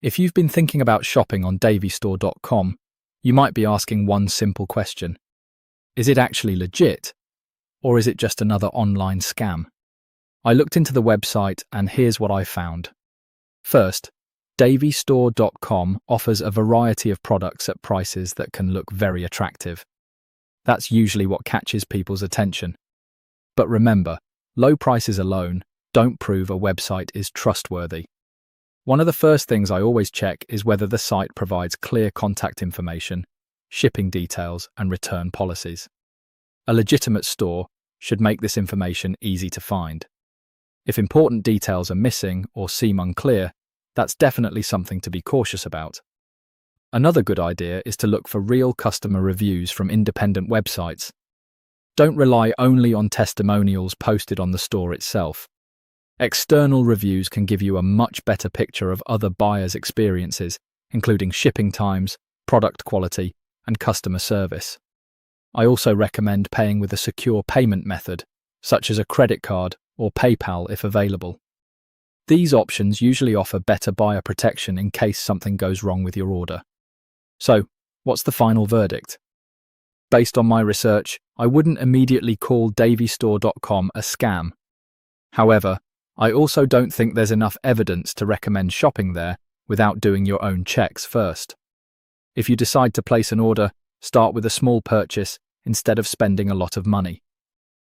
If you've been thinking about shopping on davystore.com, you might be asking one simple question. Is it actually legit? Or is it just another online scam? I looked into the website and here's what I found. First, davystore.com offers a variety of products at prices that can look very attractive. That's usually what catches people's attention. But remember, low prices alone don't prove a website is trustworthy. One of the first things I always check is whether the site provides clear contact information, shipping details, and return policies. A legitimate store should make this information easy to find. If important details are missing or seem unclear, that's definitely something to be cautious about. Another good idea is to look for real customer reviews from independent websites. Don't rely only on testimonials posted on the store itself. External reviews can give you a much better picture of other buyers' experiences, including shipping times, product quality, and customer service. I also recommend paying with a secure payment method, such as a credit card or PayPal if available. These options usually offer better buyer protection in case something goes wrong with your order. So, what's the final verdict? Based on my research, I wouldn't immediately call davystore.com a scam. However, I also don't think there's enough evidence to recommend shopping there without doing your own checks first. If you decide to place an order, start with a small purchase instead of spending a lot of money.